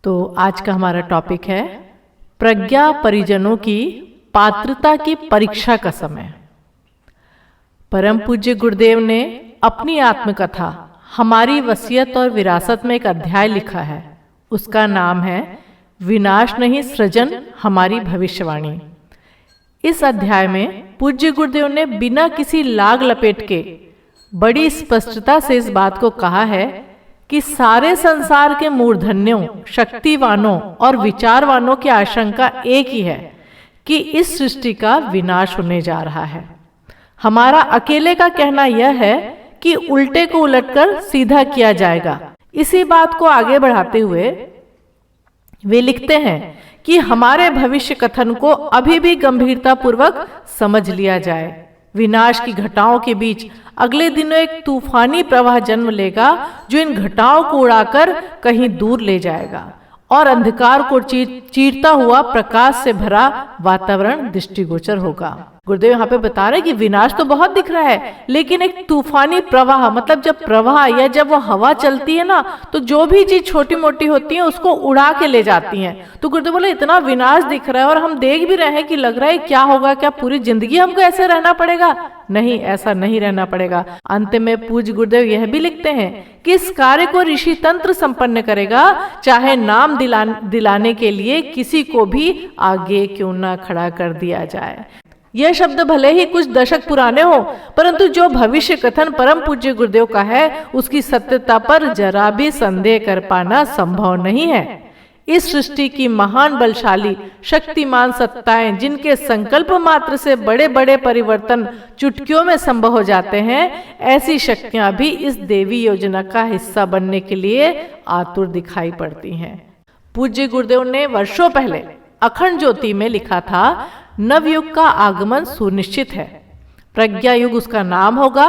तो आज का हमारा टॉपिक है प्रज्ञा परिजनों की पात्रता की परीक्षा का समय। परम पूज्य गुरुदेव ने अपनी आत्मकथा हमारी वसीयत और विरासत में एक अध्याय लिखा है। उसका नाम है विनाश नहीं सृजन हमारी भविष्यवाणी। इस अध्याय में पूज्य गुरुदेव ने बिना किसी लाग लपेट के बड़ी स्पष्टता से इस बात को कहा है कि सारे संसार के मूर्धन्यों, शक्तिवानों और विचारवानों की आशंका एक ही है कि इस सृष्टि का विनाश होने जा रहा है। हमारा अकेले का कहना यह है कि उल्टे को उलटकर सीधा किया जाएगा। इसी बात को आगे बढ़ाते हुए वे लिखते हैं कि हमारे भविष्य कथन को अभी भी गंभीरता पूर्वक समझ लिया जाए। विनाश की घटाओं के बीच अगले दिनों एक तूफानी प्रवाह जन्म लेगा जो इन घटाओं को उड़ाकर कहीं दूर ले जाएगा और अंधकार को चीरता हुआ प्रकाश से भरा वातावरण दृष्टिगोचर होगा। गुरुदेव यहाँ पे बता रहे हैं कि विनाश तो बहुत दिख रहा है, लेकिन एक तूफानी प्रवाह, मतलब जब प्रवाह या जब वो हवा चलती है ना, तो जो भी चीज छोटी मोटी होती है उसको उड़ा के ले जाती हैं। तो गुरुदेव बोले इतना विनाश दिख रहा है और हम देख भी रहे हैं कि लग रहा है क्या होगा, क्या पूरी जिंदगी हमको ऐसे रहना पड़ेगा? नहीं, ऐसा नहीं रहना पड़ेगा। अंत में पूज्य गुरुदेव यह भी लिखते हैं कि इस कार्य को ऋषि तंत्र संपन्न करेगा, चाहे नाम दिलाने के लिए किसी को भी आगे क्यों ना खड़ा कर दिया जाए। यह शब्द भले ही कुछ दशक पुराने हो, परंतु जो भविष्य कथन परम पूज्य गुरुदेव का है उसकी सत्यता पर जरा भी संदेह कर पाना संभव नहीं है। इस सृष्टि की महान बलशाली शक्तिमान सत्ताएं जिनके संकल्प मात्र से बड़े बड़े परिवर्तन चुटकियों में संभव हो जाते हैं, ऐसी शक्तियां भी इस देवी योजना का हिस्सा बनने के लिए आतुर दिखाई पड़ती हैं। पूज्य गुरुदेव ने वर्षों पहले अखंड ज्योति में लिखा था, नवयुग का आगमन सुनिश्चित है। प्रज्ञा युग उसका नाम होगा।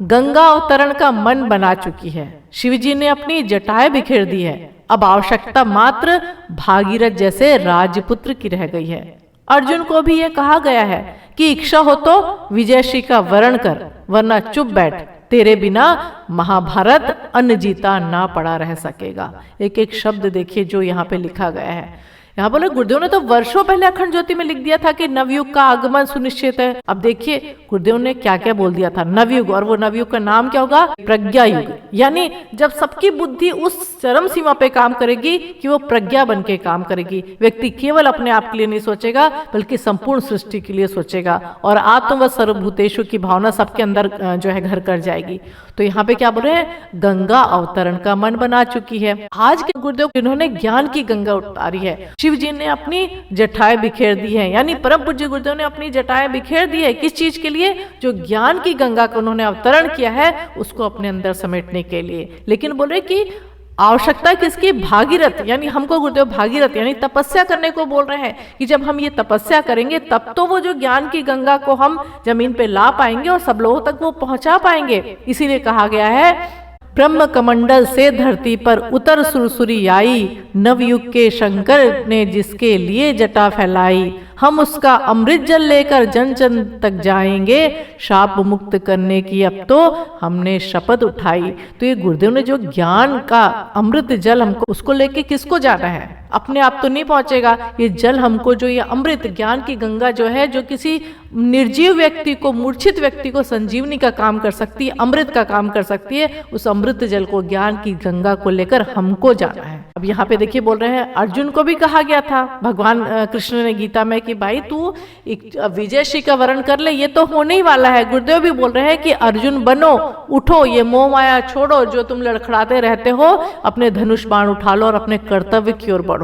गंगा अवतरण का मन बना चुकी है। शिवजी ने अपनी जटाएं बिखेर दी है। अब आवश्यकता मात्र भागीरथ जैसे राजपुत्र की रह गई है। अर्जुन को भी यह कहा गया है कि इच्छा हो तो विजयश्री का वरण कर, वरना चुप बैठ, तेरे बिना महाभारत अन्न जीता ना पड़ा रह सकेगा। एक एक शब्द देखिए जो यहाँ पे लिखा गया है। यहाँ बोले गुरुदेव ने तो वर्षों पहले अखंड ज्योति में लिख दिया था कि नवयुग का आगमन सुनिश्चित है। अब देखिए गुरुदेव ने क्या क्या बोल दिया था, नवयुग, और वो नवयुग का नाम क्या होगा? प्रज्ञा युग। यानी जब सबकी बुद्धि उस चरम सीमा पे काम करेगी कि वो प्रज्ञा बन के काम करेगी। व्यक्ति केवल अपने आप के लिए नहीं सोचेगा बल्कि संपूर्ण सृष्टि के लिए सोचेगा और आत्म व सर्वभूतेषु की भावना सबके अंदर जो है घर कर जाएगी। तो यहाँ पे क्या बोल रहे हैं? गंगा अवतरण का मन बना चुकी है। आज के गुरुदेव जिन्होंने ज्ञान की गंगा उतारी है, शिव जी ने अपनी जटाएं बिखेर दी है, यानी परम पूज्य गुरुदेव ने अपनी जटाएं बिखेर दी है। किस चीज के लिए? जो ज्ञान की गंगा को उन्होंने अवतरण किया है उसको अपने अंदर समेटने के लिए। लेकिन बोल रहे कि आवश्यकता किसकी? भागीरथ, यानी हमको गुरुदेव भागीरथ यानी तपस्या करने को बोल रहे हैं कि जब हम ये तपस्या करेंगे तब तो वो जो ज्ञान की गंगा को हम जमीन पे ला पाएंगे और सब लोगों तक वो पहुंचा पाएंगे। इसीलिए कहा गया है, ब्रह्म कमंडल से धरती पर उतर सुरसुरी आई, नवयुग के शंकर ने जिसके लिए जटा फैलाई, हम उसका अमृत जल लेकर जन जन तक जाएंगे, शाप मुक्त करने की अब तो हमने शपथ उठाई। तो ये गुरुदेव ने जो ज्ञान का अमृत जल हमको उसको लेके किसको जाना है? अपने आप तो नहीं पहुंचेगा। ये जल हमको जो ये अमृत ज्ञान की गंगा जो है, जो किसी निर्जीव व्यक्ति को, मूर्छित व्यक्ति को संजीवनी का काम कर सकती है, अमृत का काम कर सकती है, उस अमृत जल को, ज्ञान की गंगा को लेकर हमको जाना है। अब यहाँ पे देखिए बोल रहे हैं, अर्जुन को भी कहा गया था भगवान कृष्ण ने गीता में कि भाई तू विजयश्री का वरण कर ले, ये तो होने ही वाला है। गुरुदेव भी बोल रहे हैं कि अर्जुन बनो, उठो, ये मोह माया छोड़ो, जो तुम लड़खड़ाते रहते हो, अपने धनुष बाण उठा लो और अपने कर्तव्य की ओर बढ़ो।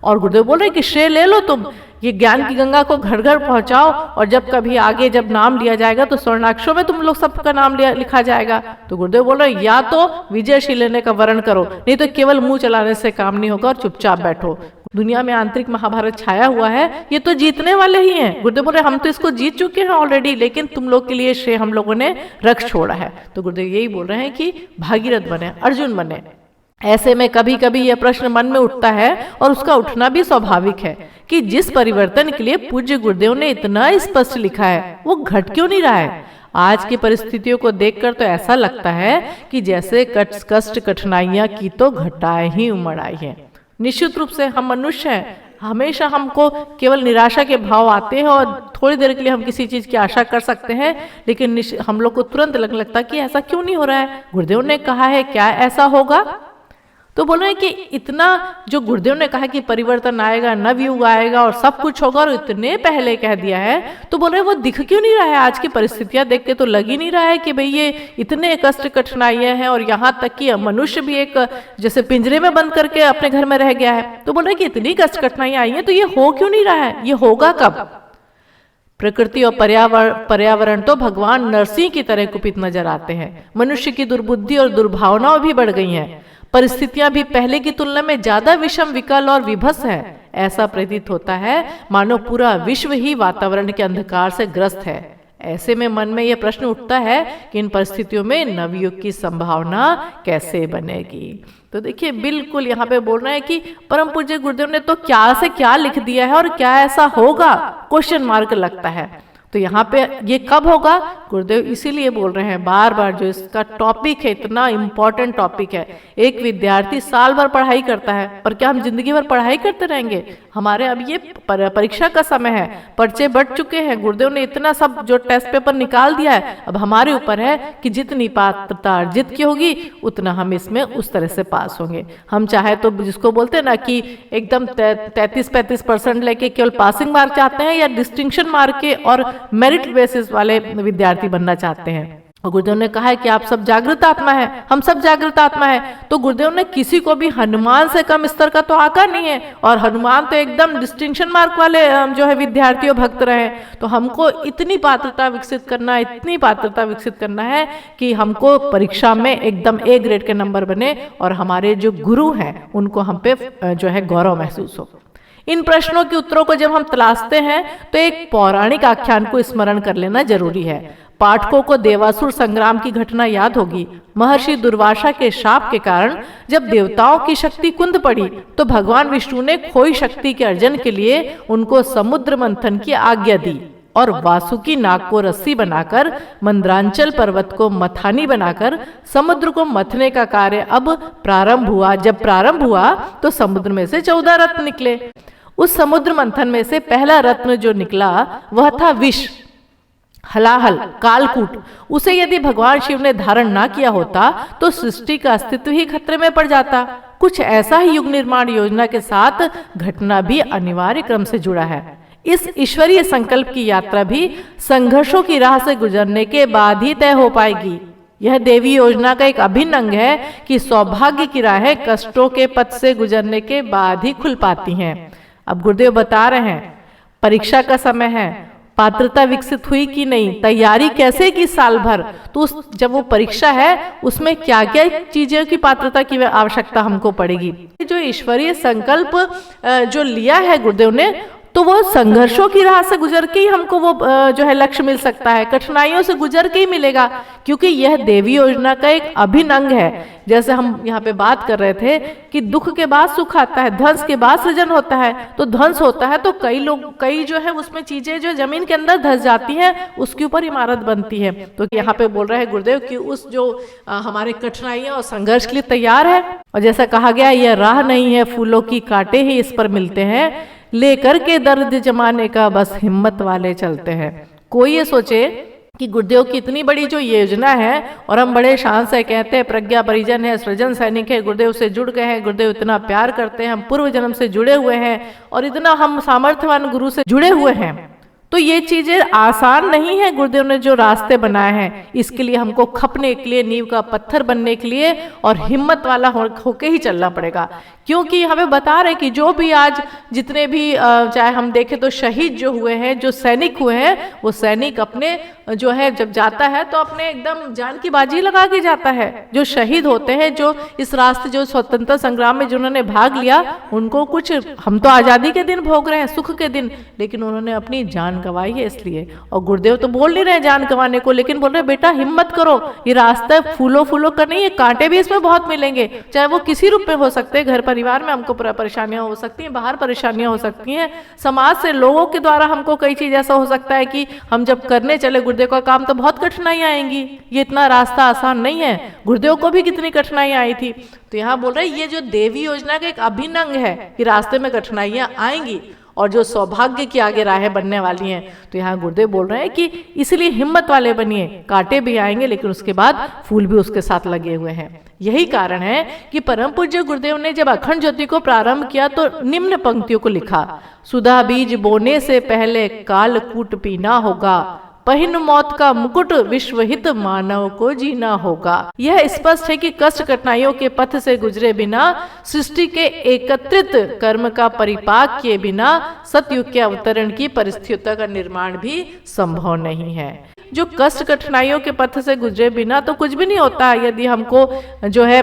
और गुरुदेव बोल रहे हैं कि श्रेय ले लो, तुम ये ज्ञान की गंगा को घर घर पहुंचाओ और जब कभी आगे जब नाम लिया जाएगा तो स्वर्णाक्षरों में तुम लोग सबका नाम लिखा जाएगा। तो गुरुदेव बोल रहे हैं या तो विजयश्री लेने का वरण करो, नहीं तो केवल मुंह चलाने से काम नहीं होगा और चुपचाप बैठो। दुनिया में आंतरिक महाभारत छाया हुआ है, ये तो जीतने वाले ही हैं। गुरुदेव बोल रहे हम तो इसको जीत चुके हैं ऑलरेडी, लेकिन तुम लोग के लिए श्रेय हम लोगों ने रख छोड़ा है। तो गुरुदेव यही बोल रहे हैं कि भागीरथ बने, अर्जुन बने। ऐसे में कभी कभी यह प्रश्न मन में उठता है और उसका उठना भी स्वाभाविक है कि जिस परिवर्तन के लिए पूज्य गुरुदेव ने इतना स्पष्ट लिखा है वो घट क्यों नहीं रहा है। आज की परिस्थितियों को देखकर तो ऐसा लगता है कि जैसे कष्ट कठिनाइयां की तो घटाएं ही उमड़ आई है। निश्चित रूप से हम मनुष्य हैं, हमेशा हमको केवल निराशा के भाव आते हैं और थोड़ी देर के लिए हम किसी चीज़ की आशा कर सकते हैं, लेकिन हम लोग को तुरंत लगने लगता है कि ऐसा क्यों नहीं हो रहा है। गुरुदेव ने कहा है, क्या ऐसा होगा? तो बोल रहे हैं कि इतना जो गुरुदेव ने कहा कि परिवर्तन आएगा, नवयुग आएगा और सब कुछ होगा, और इतने पहले कह दिया है, तो बोल रहे हैं वो दिख क्यों नहीं रहा है? आज की परिस्थितियां देख के तो लग ही नहीं रहा है कि भाई ये इतने कष्ट कठिनाइयां हैं, और यहाँ तक कि मनुष्य भी एक जैसे पिंजरे में बंद करके अपने घर में रह गया है। तो बोल रहे हैं कि इतनी कष्ट कठिनाइयां आई हैं, तो ये हो क्यों नहीं रहा है? ये होगा कब? प्रकृति और पर्यावरण तो भगवान नरसिंह की तरह कुपित नजर आते हैं। मनुष्य की दुर्बुद्धि और दुर्भावनाओं भी बढ़ गई हैं। परिस्थितियां भी पहले की तुलना में ज्यादा विषम, विकल और विभत्स है। ऐसा प्रतीत होता है मानो पूरा विश्व ही वातावरण के अंधकार से ग्रस्त है। ऐसे में मन में यह प्रश्न उठता है कि इन परिस्थितियों में नवयुग की संभावना कैसे बनेगी। तो देखिए, बिल्कुल यहाँ पे बोल रहे हैं कि परम पूज्य गुरुदेव ने तो क्या से क्या लिख दिया है, और क्या ऐसा होगा, क्वेश्चन मार्क लगता है। तो यहाँ पे ये कब होगा, गुरुदेव इसीलिए बोल रहे हैं बार बार, जो इसका टॉपिक है इतना इम्पोर्टेंट टॉपिक है। एक विद्यार्थी साल भर पढ़ाई करता है, पर क्या हम जिंदगी भर पढ़ाई करते रहेंगे? हमारे अब ये परीक्षा का समय है, पर्चे बढ़ चुके हैं, गुरुदेव ने इतना सब जो टेस्ट पेपर निकाल दिया है। अब हमारे ऊपर है कि जितनी पात्रता अर्जित की होगी उतना हम इसमें उस तरह से पास होंगे। हम चाहे तो जिसको बोलते हैं ना कि एकदम 33-35% लेके केवल पासिंग मार्क चाहते हैं, या डिस्टिंक्शन मार्क के और मेरिट बेसिस वाले विद्यार्थी बनना चाहते हैं। और गुरुदेव ने कहा है कि आप सब जागृत आत्मा है, हम सब जागृत आत्मा है। तो गुरुदेव ने किसी को भी हनुमान से कम स्तर का तो आका नहीं है, और हनुमान तो एकदम डिस्टिंक्शन मार्क वाले जो है विद्यार्थी और भक्त रहे। तो हमको इतनी पात्रता विकसित करना, इतनी पात्रता विकसित करना है कि हमको परीक्षा में एकदम A ग्रेड के नंबर बने, और हमारे जो गुरु हैं उनको हम पे जो है गौरव महसूस हो। इन प्रश्नों के उत्तरों को जब हम तलाशते हैं तो एक पौराणिक आख्यान को स्मरण कर लेना जरूरी है। पाठकों को देवासुर संग्राम की घटना याद होगी। महर्षि दुर्वासा के शाप के कारण जब देवताओं की शक्ति कुंद पड़ी, तो भगवान विष्णु ने खोई शक्ति के अर्जन के लिए उनको समुद्र मंथन की आज्ञा दी, और वासुकी नाग को रस्सी बनाकर मंद्रांचल पर्वत को मथानी बनाकर समुद्र को मथने का कार्य अब प्रारंभ हुआ। जब प्रारंभ हुआ तो समुद्र में से 14 रत्न निकले। उस समुद्र मंथन में से पहला रत्न जो निकला वह था विष, हलाहल, कालकूट। उसे यदि भगवान शिव ने धारण ना किया होता तो सृष्टि का अस्तित्व ही खतरे में पड़ जाता। कुछ ऐसा ही युग निर्माण योजना के साथ घटना भी अनिवार्य क्रम से जुड़ा है। इस ईश्वरीय संकल्प की यात्रा भी संघर्षों की राह से गुजरने के बाद ही तय हो पाएगी। यह देवी योजना का एक अभिन्न अंग है कि सौभाग्य की राहें कष्टों के पथ से गुजरने के बाद ही खुल पाती हैं। अब गुरुदेव बता रहे हैं, परीक्षा का समय है, पात्रता विकसित हुई कि नहीं, तैयारी कैसे की साल भर, तो जब वो परीक्षा है उसमें क्या क्या चीजें की पात्रता की आवश्यकता हमको पड़ेगी। जो ईश्वरीय संकल्प जो लिया है गुरुदेव ने, तो वो संघर्षों की राह से गुजर के ही हमको वो जो है लक्ष्य मिल सकता है, कठिनाइयों से गुजर के ही मिलेगा, क्योंकि यह देवी योजना का एक अभिन्न अंग है। जैसे हम यहाँ पे बात कर रहे थे कि दुख के बाद सुख आता है, ध्वंस के बाद सृजन होता है। तो ध्वंस होता है तो कई जो है उसमें चीजें जो जमीन के अंदर धस जाती हैं, उसके ऊपर इमारत बनती है। तो यहाँ पे बोल रहे हैं गुरुदेव कि उस जो हमारे कठिनाइयां और संघर्ष के लिए तैयार है। और जैसा कहा गया, यह राह नहीं है फूलों की, कांटे ही इस पर मिलते हैं, लेकर के दर्द जमाने का बस हिम्मत वाले चलते हैं। कोई ये सोचे कि गुरुदेव की इतनी बड़ी जो योजना है, और हम बड़े शान से कहते हैं प्रज्ञा परिजन है, सृजन सैनिक है, गुरुदेव से जुड़ गए हैं, गुरुदेव इतना प्यार करते हैं, हम पूर्व जन्म से जुड़े हुए हैं, और इतना हम सामर्थ्यवान गुरु से जुड़े हुए हैं। तो ये चीजें आसान नहीं है। गुरुदेव ने जो रास्ते बनाए हैं, इसके लिए हमको खपने के लिए, नींव का पत्थर बनने के लिए और हिम्मत वाला होके ही चलना पड़ेगा। क्योंकि हमें बता रहे कि जो भी आज जितने भी चाहे हम देखें तो शहीद जो हुए हैं, जो सैनिक हुए हैं, वो सैनिक अपने जो है जब जाता है तो अपने एकदम जान की बाजी लगा के जाता है। जो शहीद होते हैं, जो इस रास्ते जो स्वतंत्रता संग्राम में जिन्होंने भाग लिया, उनको कुछ, हम तो आजादी के दिन भोग रहे हैं, सुख के दिन, लेकिन उन्होंने अपनी जान गंवाई है इसलिए। और गुरुदेव तो बोल नहीं रहे जान गंवाने को, लेकिन बोल रहे बेटा हिम्मत करो, ये रास्ता फूलों फूलों का नहीं है, कांटे भी इसमें बहुत मिलेंगे, चाहे वो किसी रूप में हो सकते हैं। घर परिवार में हमको परेशानियां हो सकती हैं, बाहर परेशानियां हो सकती हैं, समाज से लोगों के द्वारा हमको कई चीज ऐसा हो सकता है कि हम जब करने चले गुरुदेव का काम तो बहुत कठिनाई आएंगी, ये इतना रास्ता आसान नहीं है। गुरुदेव को भी कितनी कठिनाई आई थी। तो यहाँ बोल रहे ये जो देवी योजना का एक अभिन्न अंग है कि रास्ते में कठिनाइयां आएंगी और जो सौभाग्य की आगे राहें बनने वाली हैं। तो यहाँ गुरुदेव बोल रहे हैं कि इसलिए हिम्मत वाले बनिए, कांटे भी आएंगे लेकिन उसके बाद फूल भी उसके साथ लगे हुए हैं। यही कारण है कि परम पूज्य गुरुदेव ने जब अखंड ज्योति को प्रारंभ किया तो निम्न पंक्तियों को लिखा, सुधा बीज बोने से पहले कालकूट पीना होगा, पहिन मौत का मुकुट विश्वहित मानव को जीना होगा। यह स्पष्ट है कि कष्ट कठिनाइयों के पथ से गुजरे बिना, सृष्टि के एकत्रित कर्म का परिपाक किए बिना सतयुग के अवतरण की परिस्थितियों का निर्माण भी संभव नहीं है। जो कष्ट कठिनाइयों के पथ से गुजरे बिना तो कुछ भी नहीं होता है। यदि हमको जो है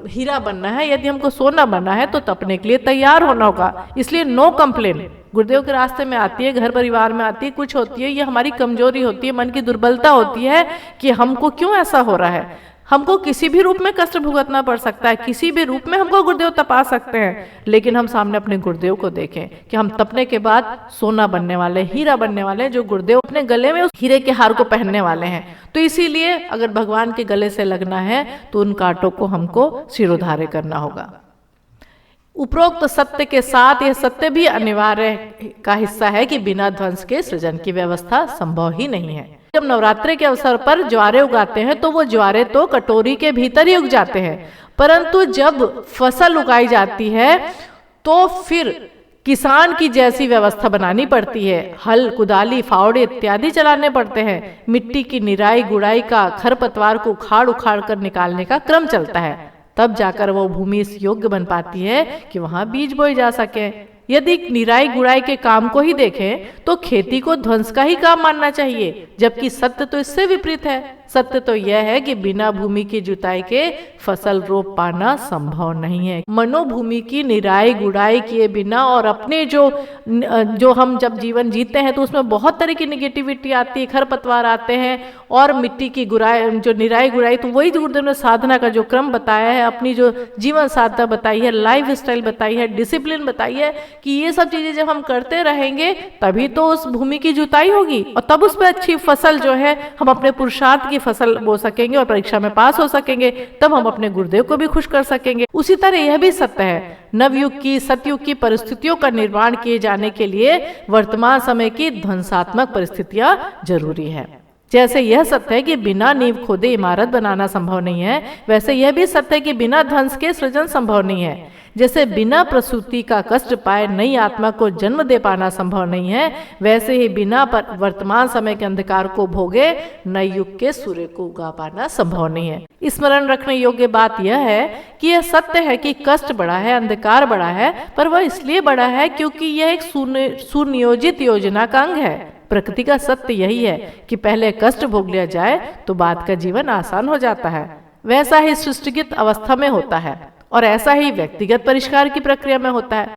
हीरा बनना है, यदि हमको सोना बनना है तो तपने के लिए तैयार होना होगा। इसलिए नो कंप्लेन गुरुदेव के रास्ते में आती है, घर परिवार में आती है, कुछ होती है, ये हमारी कमजोरी होती है, मन की दुर्बलता होती है कि हमको क्यों ऐसा हो रहा है। हमको किसी भी रूप में कष्ट भुगतना पड़ सकता है, किसी भी रूप में हमको गुरुदेव तपा सकते हैं, लेकिन हम सामने अपने गुरुदेव को देखें कि हम तपने के बाद सोना बनने वाले, हीरा बनने वाले, जो गुरुदेव अपने गले में उस हीरे के हार को पहनने वाले हैं। तो इसीलिए अगर भगवान के गले से लगना है तो उन कांटों को हमको सिरोधार्य करना होगा। उपरोक्त सत्य के साथ यह सत्य भी अनिवार्य का हिस्सा है कि बिना ध्वंस के सृजन की व्यवस्था संभव ही नहीं है। जब नवरात्रि के अवसर पर ज्वारे उगाते हैं तो वो ज्वारे तो कटोरी के भीतर ही उग जाते हैं, परंतु जब फसल उगाई जाती है तो फिर किसान की जैसी व्यवस्था बनानी पड़ती है। हल, कुदाली, फावड़े इत्यादि चलाने पड़ते हैं। मिट्टी की निराई गुड़ाई का, खरपतवार को उखाड़ उखाड़ कर निकालने का क्रम चलता है, तब जाकर वो भूमि इस योग्य बन पाती है कि वहां बीज बोए जा सके। यदि निराई गुड़ाई के काम को ही देखें तो खेती को ध्वंस का ही काम मानना चाहिए, जबकि सत्य तो इससे विपरीत है। सत्य तो यह है कि बिना भूमि की जुताई के फसल रोप पाना संभव नहीं है। मनोभूमि की निराई गुड़ाई किए बिना और अपने जो हम जब जीवन जीते हैं तो उसमें बहुत तरह की निगेटिविटी आती है, खरपतवार आते हैं और मिट्टी की गुड़ाई, जो निराई गुड़ाई, तो वही गुरुदेव ने साधना का जो क्रम बताया है, अपनी जो जीवन साधना बताई है, लाइफ स्टाइल बताई है, डिसिप्लिन बताई है कि ये सब चीजें जब हम करते रहेंगे तभी तो उस भूमि की जुताई होगी और तब उस पर अच्छी फसल जो है हम अपने पुरुषार्थ की फसल बो सकेंगे और परीक्षा में पास हो सकेंगे, तब हम अपने गुरुदेव को भी खुश कर सकेंगे। उसी तरह यह भी सत्य है, नवयुग की, सतयुग की परिस्थितियों का निर्माण किए जाने के लिए वर्तमान समय की ध्वंसात्मक परिस्थितियां जरूरी है। जैसे यह सत्य है कि बिना नींव खोदे इमारत बनाना संभव नहीं है, वैसे यह भी सत्य है कि बिना ध्वंस के सृजन संभव नहीं है। जैसे बिना प्रसूति का कष्ट पाए नई आत्मा को जन्म दे पाना संभव नहीं है, वैसे ही बिना वर्तमान समय के अंधकार को भोगे नए युग के सूर्य को उगा पाना संभव नहीं है। स्मरण रखने योग्य बात यह है कि यह सत्य है कि कष्ट बड़ा है, अंधकार बड़ा है, पर वह इसलिए बड़ा है क्योंकि यह एक सुनियोजित योजना का अंग है। प्रकृति का सत्य यही है कि पहले कष्ट भोग लिया जाए तो बाद का जीवन आसान हो जाता है। वैसा ही सृष्टिगत अवस्था में होता है और ऐसा ही व्यक्तिगत परिष्कार की प्रक्रिया में होता है।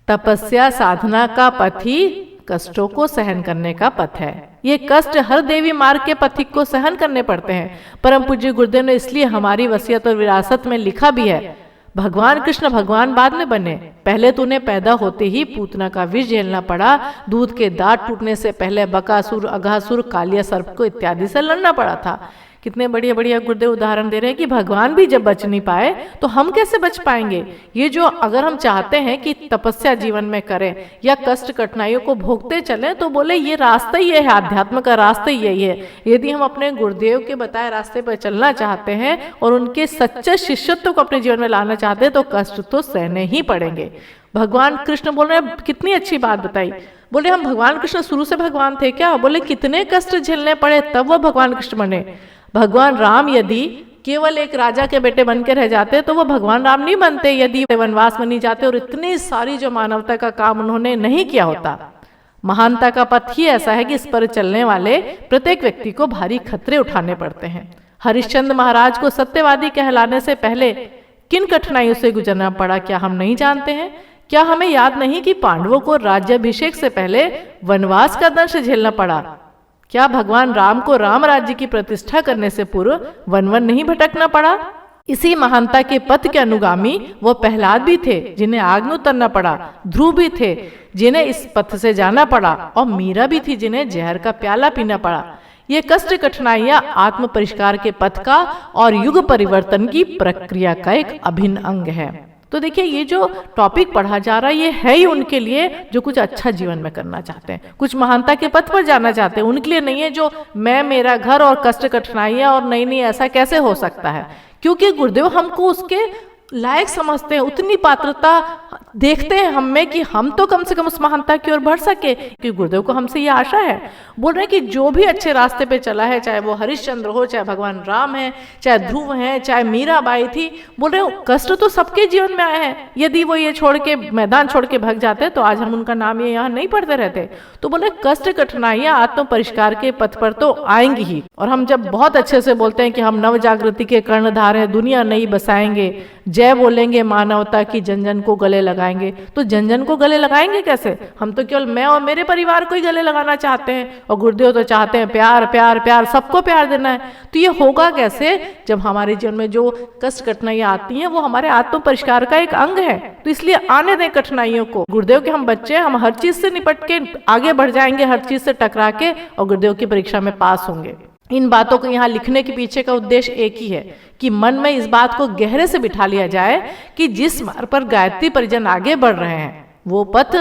तपस्या साधना का पथ ही कष्टों को सहन करने का पथ है। ये कष्ट हर देवी मार्ग के पथिक को सहन करने पड़ते हैं। परम पूज्य गुरुदेव ने इसलिए हमारी वसीयत और विरासत में लिखा भी है, भगवान कृष्ण भगवान बाद में बने, पहले तो उन्हें पैदा होते ही पूतना का विष झेलना पड़ा, दूध के दांत टूटने से पहले बकासुर, अघासुर, कालिया सर्प को इत्यादि से लड़ना पड़ा था। कितने बढ़िया बढ़िया गुरुदेव उदाहरण दे रहे हैं कि भगवान भी जब बच नहीं पाए तो हम कैसे बच पाएंगे। ये जो अगर हम चाहते हैं कि तपस्या जीवन में करें या कष्ट कठिनाइयों को भोगते चलें तो बोले ये रास्ता ही है, आध्यात्म का रास्ता ही यही है। यदि हम अपने गुरुदेव के बताए रास्ते पर चलना चाहते हैं और उनके सच्चे शिष्यत्व को अपने जीवन में लाना चाहते हैं तो कष्ट तो सहने ही पड़ेंगे। भगवान कृष्ण बोल रहे हैं, कितनी अच्छी बात बताई। बोले हम भगवान कृष्ण शुरू से भगवान थे क्या? बोले कितने कष्ट झेलने पड़े तब वो भगवान कृष्ण बने। भगवान राम यदि केवल एक राजा के बेटे बन के रह जाते तो वो भगवान राम नहीं बनते, यदि वनवास में नहीं जाते और इतनी सारी जो मानवता का काम उन्होंने नहीं किया होता। महानता का पथ ही ऐसा है कि इस पर चलने वाले प्रत्येक व्यक्ति को भारी खतरे उठाने पड़ते हैं। हरिश्चंद्र महाराज को सत्यवादी कहलाने से पहले किन कठिनाइयों से गुजरना पड़ा क्या हम नहीं जानते हैं? क्या हमें याद नहीं कि पांडवों को राज्याभिषेक से पहले वनवास का दंश झेलना पड़ा? क्या भगवान राम को राम राज्य की प्रतिष्ठा करने से पूर्व वन वन नहीं भटकना पड़ा? इसी महानता के पथ के अनुगामी वो प्रहलाद भी थे जिन्हें आग में उतरना पड़ा, ध्रुव भी थे जिन्हें इस पथ से जाना पड़ा और मीरा भी थी जिन्हें जहर का प्याला पीना पड़ा। ये कष्ट कठिनाइयां आत्म परिष्कार के पथ का और युग परिवर्तन की प्रक्रिया का एक अभिन्न अंग है। तो देखिए, ये जो टॉपिक पढ़ा जा रहा है ये है ही उनके लिए जो कुछ अच्छा जीवन में करना चाहते हैं, कुछ महानता के पथ पर जाना चाहते हैं। उनके लिए नहीं है जो मैं, मेरा घर और कष्ट कठिनाइयां और नहीं ऐसा कैसे हो सकता है, क्योंकि गुरुदेव हमको उसके लायक समझते हैं, उतनी पात्रता देखते हैं हम में कि हम तो कम से कम उस महानता की ओर बढ़ सके। क्योंकि गुरुदेव को हमसे ये आशा है, बोल रहे हैं कि जो भी अच्छे रास्ते पे चला है, चाहे वो हरिश्चंद्र हो, चाहे भगवान राम है, चाहे ध्रुव है, चाहे मीराबाई थी, बोल रहे हैं कष्ट तो सबके जीवन में आए हैं। यदि वो ये छोड़ के मैदान छोड़ के भाग जाते तो आज हम उनका नाम ये यहाँ नहीं पढ़ते रहते। तो बोले कष्ट कठिनाइयां आत्म परिष्कार के पथ पर तो आएंगी ही। और हम जब बहुत अच्छे से बोलते हैं कि हम नव जागृति के कर्णधार हैं, दुनिया नई बसाएंगे, जय बोलेंगे मानवता की, जन जन को गले लगाएंगे, तो जन जन को गले लगाएंगे कैसे? हम तो केवल मैं और मेरे परिवार को ही गले लगाना चाहते हैं, और गुरुदेव तो चाहते हैं प्यार प्यार प्यार, सबको प्यार देना है। तो ये होगा कैसे जब हमारे जीवन में जो कष्ट कठिनाइयां आती हैं वो हमारे आत्म परिष्कार का एक अंग है। तो इसलिए आने दें कठिनाइयों को। गुरुदेव के हम बच्चे, हम हर चीज से निपट के आगे बढ़ जाएंगे, हर चीज से टकरा के, और गुरुदेव की परीक्षा में पास होंगे। इन बातों को यहाँ लिखने के पीछे का उद्देश्य एक ही है कि मन में इस बात को गहरे से बिठा लिया जाए कि जिस मार्ग पर गायत्री परिजन आगे बढ़ रहे हैं वो पथ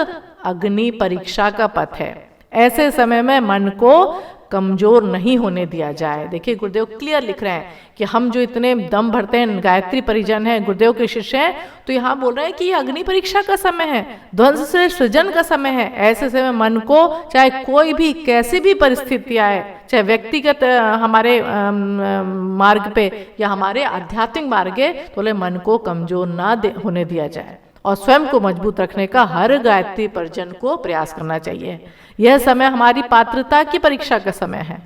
अग्नि परीक्षा का पथ है। ऐसे समय में मन को कमजोर नहीं होने दिया जाए। देखिए, गुरुदेव क्लियर लिख रहे हैं कि हम जो इतने दम भरते हैं, गायत्री परिजन हैं, गुरुदेव के शिष्य हैं, तो यहाँ बोल रहे हैं कि ये अग्नि परीक्षा का समय है, ध्वंस से सृजन का समय है। ऐसे समय मन को चाहे कोई भी कैसी भी परिस्थिति आए, चाहे व्यक्तिगत हमारे मार्ग पे या हमारे आध्यात्मिक मार्ग, तो बोले मन को कमजोर ना होने दिया जाए और स्वयं को मजबूत रखने का हर गायत्री परिजन को प्रयास करना चाहिए। यह समय हमारी पात्रता की परीक्षा का समय है।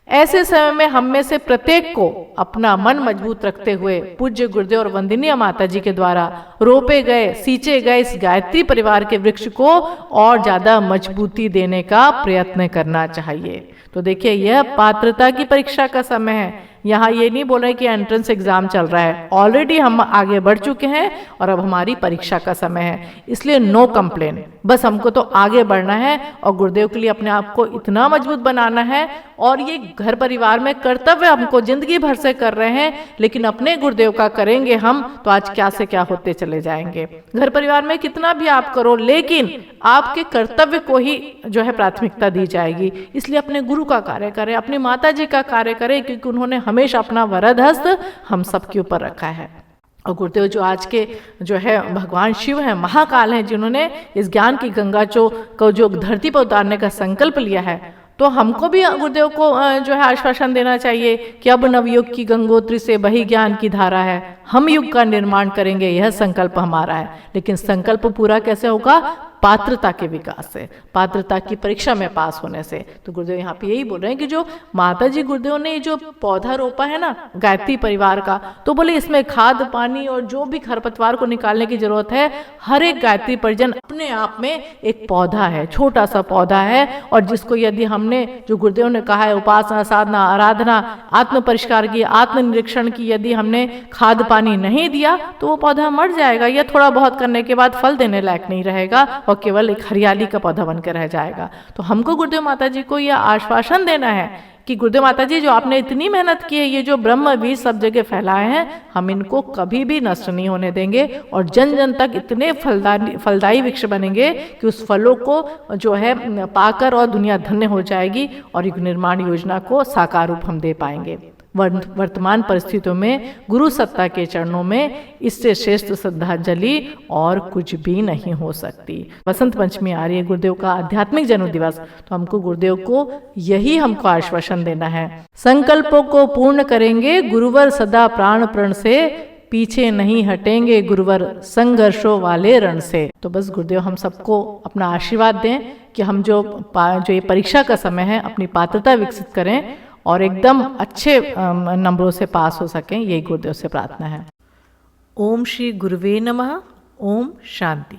ऐसे समय में हम में से प्रत्येक को अपना मन मजबूत रखते हुए पूज्य गुरुदेव और वंदनीय माता जी के द्वारा रोपे गए, सींचे गए इस गायत्री परिवार के वृक्ष को और ज्यादा मजबूती देने का प्रयत्न करना चाहिए। तो देखिए, यह पात्रता की परीक्षा का समय है। यहाँ ये नहीं बोल रहे कि एंट्रेंस एग्जाम चल रहा है, ऑलरेडी हम आगे बढ़ चुके हैं और अब हमारी परीक्षा का समय है। इसलिए नो कंप्लेन, बस हमको तो आगे बढ़ना है और गुरुदेव के लिए अपने आप को इतना मजबूत बनाना है। और ये घर परिवार में कर्तव्य हमको जिंदगी भर से कर रहे हैं, लेकिन अपने गुरुदेव का करेंगे हम तो आज क्या से क्या होते चले जाएंगे। घर परिवार में कितना भी आप करो, लेकिन आपके कर्तव्य को ही जो है प्राथमिकता दी जाएगी। इसलिए अपने गुरु का कार्य करें, अपनी माता जी का कार्य करें, क्योंकि उन्होंने हमेशा अपना वरद हस्त हम सबके ऊपर रखा है। और गुरुदेव जो आज के जो है भगवान शिव हैं, महाकाल हैं, जिन्होंने इस ज्ञान की गंगा को जो धरती पर उतारने का संकल्प लिया है, तो हमको भी गुरुदेव को जो है आश्वासन देना चाहिए कि अब नवयुग की गंगोत्री से बही ज्ञान की धारा है, हम युग का निर्माण करेंगे, यह संकल्प हमारा है। लेकिन संकल्प पूरा कैसे होगा? पात्रता के विकास से, पात्रता की परीक्षा में पास होने से। तो गुरुदेव यहाँ पे यही बोल रहे हैं कि जो माता जी गुरुदेव ने जो पौधा रोपा है ना गायत्री परिवार का, तो बोले इसमें खाद पानी और जो भी खरपतवार को निकालने की जरूरत है, हर एक गायत्री परिजन अपने आप में एक पौधा है, छोटा सा पौधा है। और जिसको यदि हमने, जो गुरुदेव ने कहा है, उपासना साधना आराधना आत्म परिष्कार की, आत्म निरीक्षण की, यदि हमने खाद पानी नहीं दिया तो वो पौधा मर जाएगा, या थोड़ा बहुत करने के बाद फल देने लायक नहीं रहेगा और केवल एक हरियाली का पौधा बनकर रह जाएगा। तो हमको गुरुदेव माता जी को यह आश्वासन देना है कि गुरुदेव माता जी जो आपने इतनी मेहनत की है, ये जो ब्रह्म बीज सब जगह फैलाए हैं, हम इनको कभी भी नष्ट नहीं होने देंगे और जन जन तक इतने फलदायी वृक्ष बनेंगे कि उस फलों को जो है पाकर और दुनिया धन्य हो जाएगी और युग निर्माण योजना को साकार रूप हम दे पाएंगे। वर्तमान परिस्थितियों में गुरु सत्ता के चरणों में इससे श्रेष्ठ श्रद्धांजलि और कुछ भी नहीं हो सकती। वसंत पंचमी आ रही है, गुरुदेव का आध्यात्मिक जन्म दिवस, तो हमको गुरुदेव को यही हमको आश्वासन देना है। संकल्पों को पूर्ण करेंगे गुरुवर सदा प्राण प्रण से, पीछे नहीं हटेंगे गुरुवर संघर्षों वाले रण से। तो बस गुरुदेव हम सबको अपना आशीर्वाद दें कि हम जो ये परीक्षा का समय है अपनी पात्रता विकसित करें और एकदम अच्छे नंबरों से पास हो सकें, यही गुरुदेव से प्रार्थना है। ओम श्री गुरुवे नमः। ओम शांति।